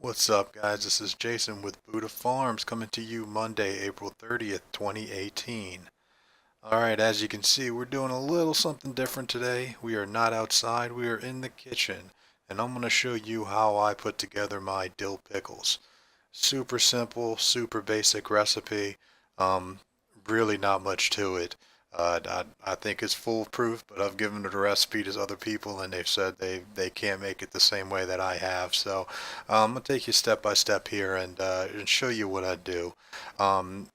What's up, guys? This is Jason with Buddha Farms coming to you Monday, April 30th, 2018. Alright, as you can see, we're doing a little something different today. We are not outside, we are in the kitchen, and I'm going to show you how I put together my dill pickles. Super simple, super basic recipe. Um, really not much to it. I think it's foolproof, but I've given the recipe to other people and they've said they can't make it the same way that I have. So I'm going to take you step by step here and show you what I do. Um,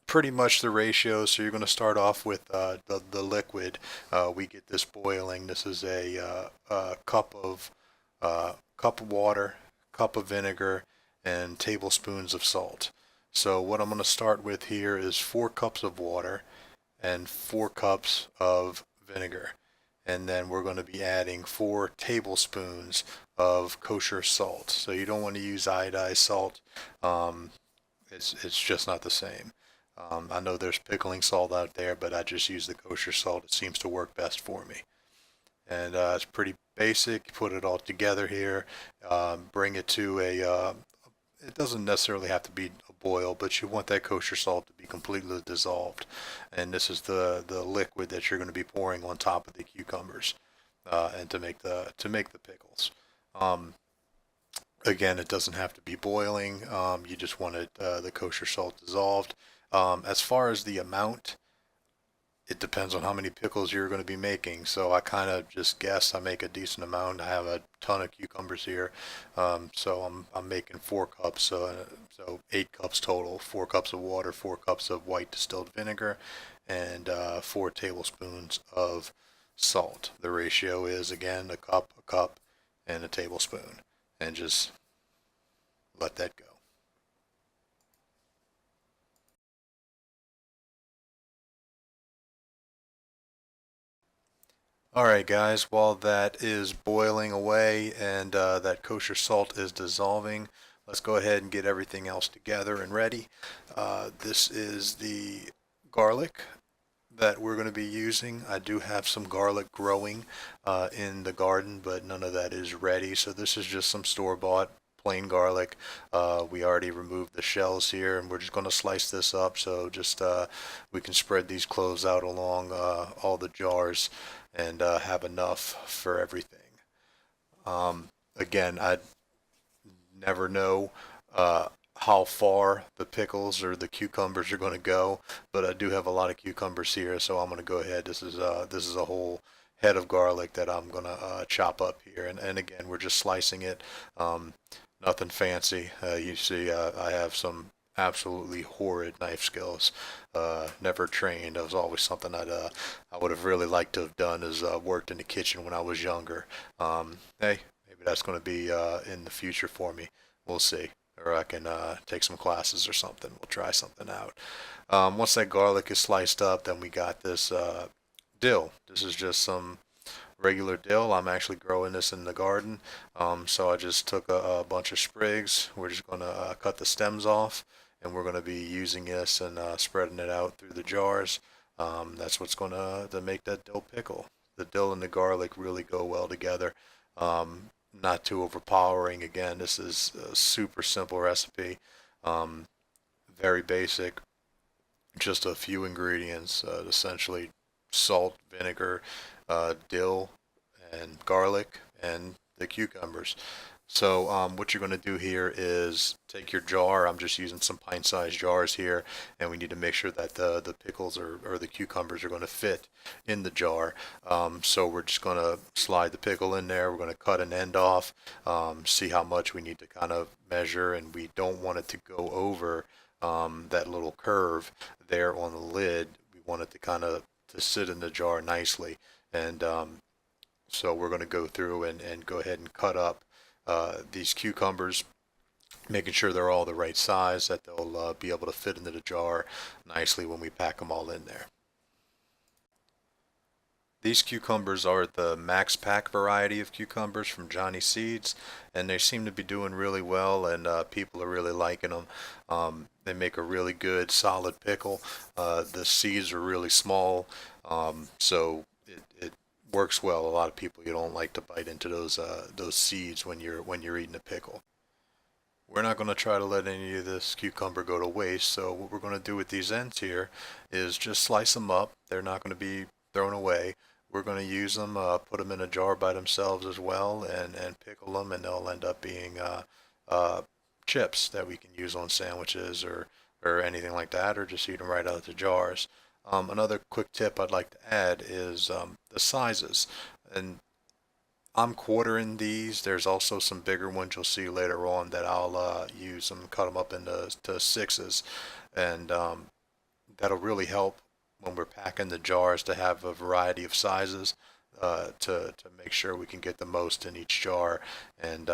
Pretty much the ratio. So you're going to start off with the liquid. We get this boiling. This is a cup of water, cup of vinegar, and tablespoons of salt. So what I'm going to start with here is 4 cups of water and 4 cups of vinegar. And then we're going to be adding 4 tablespoons of kosher salt. So you don't want to use iodized salt. Um, it's just not the same. I know there's pickling salt out there, but I just use the kosher salt. It seems to work best for me. And it's pretty basic. Put it all together here. Bring it to it doesn't necessarily have to be a boil, but you want that kosher salt to be completely dissolved. And this is the liquid that you're going to be pouring on top of the cucumbers, and to make the pickles. Um, Again, it doesn't have to be boiling. You just want the kosher salt dissolved. As far as the amount, it depends on how many pickles you're going to be making. So I kind of just guess I make a decent amount. I have a ton of cucumbers here, so I'm making 4 cups. So 8 cups total. 4 cups of water, 4 cups of white distilled vinegar, and 4 tablespoons of salt. The ratio is again a cup, and a tablespoon, and just let that go. Alright guys, while that is boiling away and that kosher salt is dissolving, let's go ahead and get everything else together and ready. This is the garlic that we're going to be using. I do have some garlic growing in the garden, but none of that is ready. So this is just some store-bought plain garlic. We already removed the shells here, and we're just going to slice this up. So just we can spread these cloves out along all the jars and have enough for everything. Again, I never know how far the pickles or the cucumbers are going to go, but I do have a lot of cucumbers here, so I'm going to go ahead. This is a whole head of garlic that I'm going to chop up here, and again, we're just slicing it. Um, Nothing fancy. You see, I have some absolutely horrid knife skills. Never trained. That was always something I would have really liked to have done is worked in the kitchen when I was younger. Hey, maybe that's going to be in the future for me. We'll see. Or I can take some classes or something. We'll try something out. Once that garlic is sliced up, then we got this dill. This is just some regular dill. I'm actually growing this in the garden. So I just took a bunch of sprigs. We're just going to cut the stems off, and we're going to be using this and spreading it out through the jars. That's what's going to make that dill pickle. The dill and the garlic really go well together. Not too overpowering. Again, this is a super simple recipe. Um, Very basic. Just a few ingredients, essentially salt, vinegar, dill, and garlic, and the cucumbers. So what you're going to do here is take your jar. I'm just using some pint-sized jars here, and we need to make sure that the pickles or the cucumbers are going to fit in the jar. So we're just going to slide the pickle in there. We're going to cut an end off, see how much we need to kind of measure, and we don't want it to go over that little curve there on the lid. We want it to kind of to sit in the jar nicely, and so we're going to go through and go ahead and cut up these cucumbers, making sure they're all the right size, that they'll be able to fit into the jar nicely when we pack them all in there. These cucumbers are the Max Pack variety of cucumbers from Johnny Seeds, and they seem to be doing really well, and people are really liking them. They make a really good, solid pickle. The seeds are really small, so it works well. A lot of people, you don't like to bite into those seeds when you're eating a pickle. we're not going to try to let any of this cucumber go to waste. So what we're going to do with these ends here is just slice them up. They're not going to be thrown away. We're going to use them, put them in a jar by themselves as well, and pickle them, and they'll end up being uh, chips that we can use on sandwiches or anything like that, or just eat them right out of the jars. Another quick tip I'd like to add is the sizes. And I'm quartering these. There's also some bigger ones you'll see later on that I'll use and cut them up into sixes, and that'll really help when we're packing the jars to have a variety of sizes to make sure we can get the most in each jar and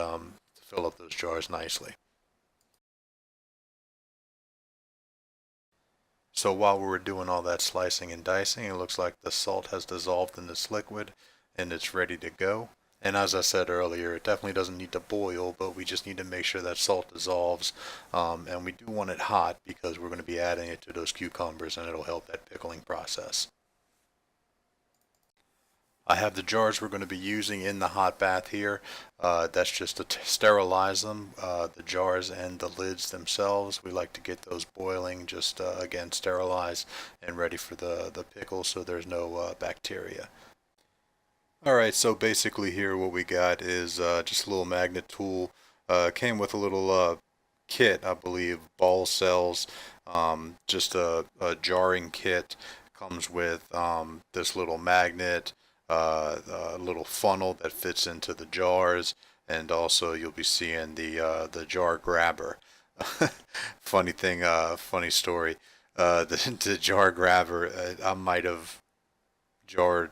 fill up those jars nicely. So while we were doing all that slicing and dicing, it looks like the salt has dissolved in this liquid and it's ready to go. And as I said earlier, it definitely doesn't need to boil, but we just need to make sure that salt dissolves. And we do want it hot because we're going to be adding it to those cucumbers and it'll help that pickling process. I have the jars we're going to be using in the hot bath here. That's just to sterilize them, the jars and the lids themselves. We like to get those boiling, just again sterilize and ready for the pickle so there's no bacteria. Alright, so basically here what we got is just a little magnet tool. Came with a little kit, I believe, ball cells, just a jarring kit. Comes with this little magnet, a little funnel that fits into the jars, and also you'll be seeing the jar grabber. Funny thing, funny story. The jar grabber, I might have jarred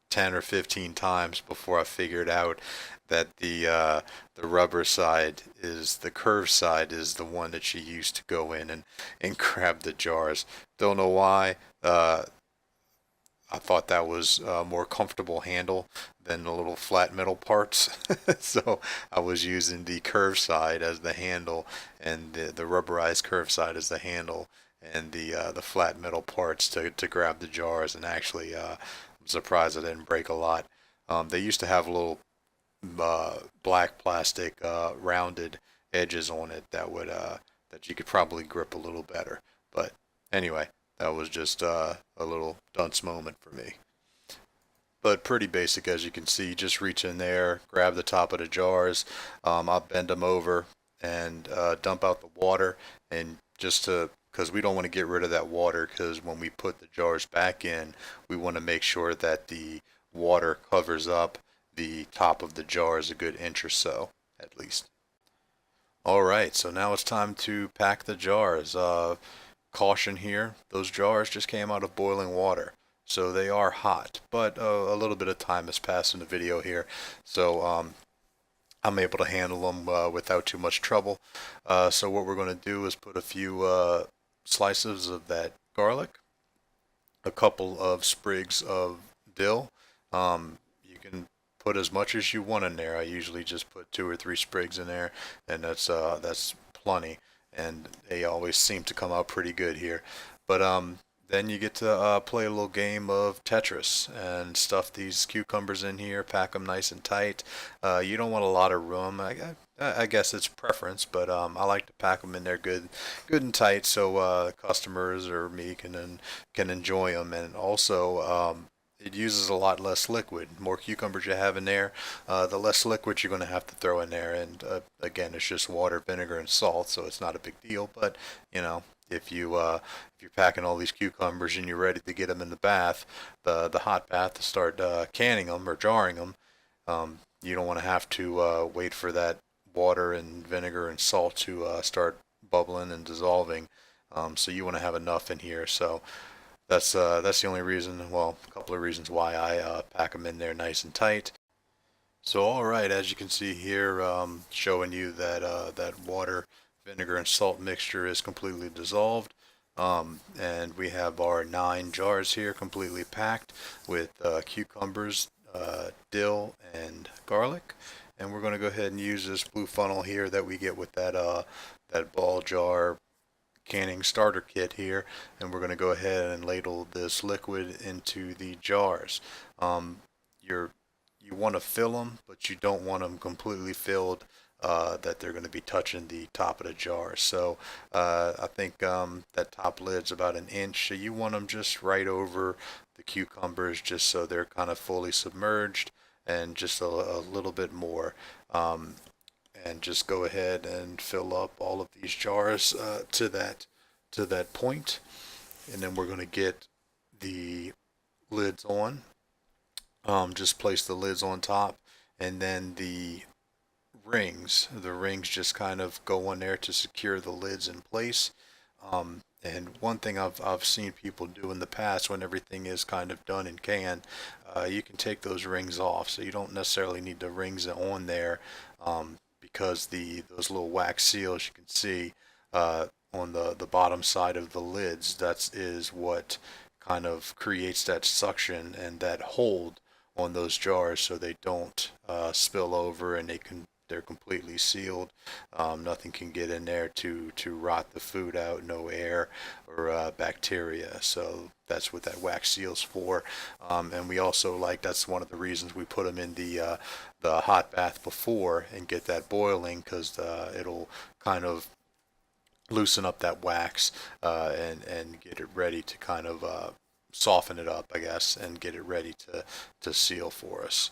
10 or 15 times before I figured out that the rubber side is the curved side is the one that she used to go in and grab the jars. Don't know why. I thought that was a more comfortable handle than the little flat metal parts. So I was using the curved side as the handle and the rubberized curved side as the handle and the flat metal parts to grab the jars. And actually, I'm surprised I didn't break a lot. They used to have little black plastic rounded edges on it that would that you could probably grip a little better. But anyway, that was just a little dunce moment for me. But pretty basic, as you can see. Just reach in there, grab the top of the jars. I'll bend them over and dump out the water, and just to because we don't want to get rid of that water, because when we put the jars back in, we want to make sure that the water covers up the top of the jars a good inch or so, at least. All right, so now it's time to pack the jars. Caution here, those jars just came out of boiling water, so they are hot, but a little bit of time has passed in the video here, so I'm able to handle them without too much trouble. So what we're going to do is put a few slices of that garlic, a couple of sprigs of dill. You can put as much as you want in there. I usually just put 2 or 3 sprigs in there, and that's plenty. And they always seem to come out pretty good here. But then you get to play a little game of Tetris and stuff these cucumbers in here, pack them nice and tight. You don't want a lot of room. I guess it's preference, but I like to pack them in there good and tight so customers or me can enjoy them. And also, it uses a lot less liquid. The more cucumbers you have in there, the less liquid you're going to have to throw in there. And again, it's just water, vinegar, and salt, so it's not a big deal. But you know, if you're packing all these cucumbers and you're ready to get them in the bath, the hot bath, to start canning them or jarring them, you don't want to have to wait for that water and vinegar and salt to start bubbling and dissolving. So you want to have enough in here. So that's the only reason, well, a couple of reasons why I pack them in there nice and tight. So all right, as you can see here, showing you that that water, vinegar, and salt mixture is completely dissolved. And we have our 9 jars here completely packed with cucumbers, dill, and garlic. And we're going to go ahead and use this blue funnel here that we get with that ball jar canning starter kit here, and we're going to go ahead and ladle this liquid into the jars. You want to fill them, but you don't want them completely filled that they're going to be touching the top of the jar. So I think that top lid's about an inch. So you want them just right over the cucumbers, just so they're kind of fully submerged, and just a little bit more. Um, and just go ahead and fill up all of these jars to that point, and then we're going to get the lids on. Just place the lids on top, and then the rings just kind of go on there to secure the lids in place. And one thing I've seen people do in the past, when everything is kind of done and canned, you can take those rings off, so you don't necessarily need the rings on there, because those little wax seals you can see on the bottom side of the lids, that is what kind of creates that suction and that hold on those jars, so they don't spill over, and they're completely sealed. Nothing can get in there to rot the food out, no air or bacteria. So that's what that wax seal's for. And we also that's one of the reasons we put them in the hot bath before and get that boiling, because it'll kind of loosen up that wax, and get it ready to kind of soften it up, I guess, and get it ready to seal for us.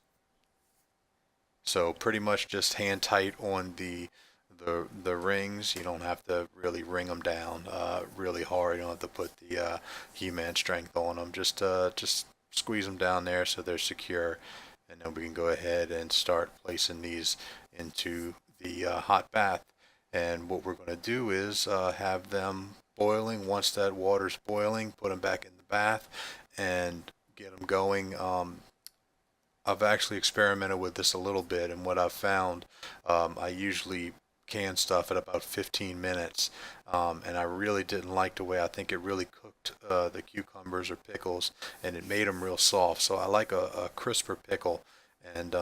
So pretty much just hand tight on the rings. You don't have to really ring them down really hard. You don't have to put the He-Man strength on them. Just squeeze them down there so they're secure, and then we can go ahead and start placing these into the hot bath. And what we're going to do is have them boiling. Once that water's boiling, put them back in the bath and get them going. I've actually experimented with this a little bit, and what I've found, I usually can stuff at about 15 minutes, and I really didn't like the way I think it really cooked the cucumbers or pickles, and it made them real soft. So I like a crisper pickle, and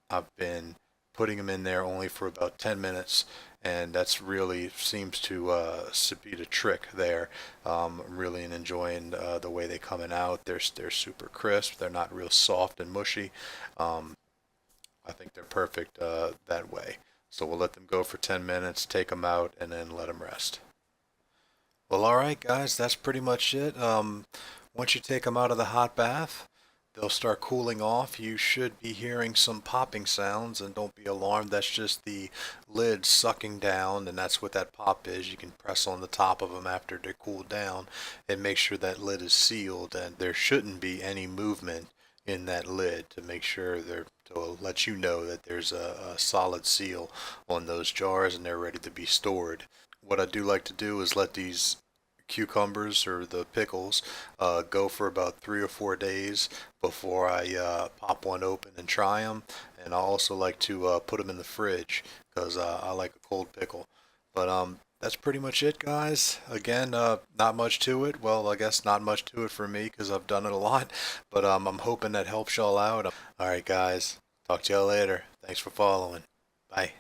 I've been putting them in there only for about 10 minutes, and that's really seems to be the trick there. I'm really enjoying the way they're coming out. They're super crisp. They're not real soft and mushy. Um, I think they're perfect that way. So we'll let them go for 10 minutes, take them out, and then let them rest. Well, all right, guys, that's pretty much it. Once you take them out of the hot bath, they'll start cooling off. You should be hearing some popping sounds, and don't be alarmed. That's just the lid sucking down, and that's what that pop is. You can press on the top of them after they're cooled down and make sure that lid is sealed, and there shouldn't be any movement in that lid to make sure to let you know that there's a solid seal on those jars and they're ready to be stored. What I do like to do is let these cucumbers or the pickles go for about 3 or 4 days before I pop one open and try them. And I also like to put them in the fridge, because I like a cold pickle. But that's pretty much it, guys. Again, not much to it. Well, I guess not much to it for me, because I've done it a lot. But I'm hoping that helps y'all out. All right, guys. Talk to y'all later. Thanks for following. Bye.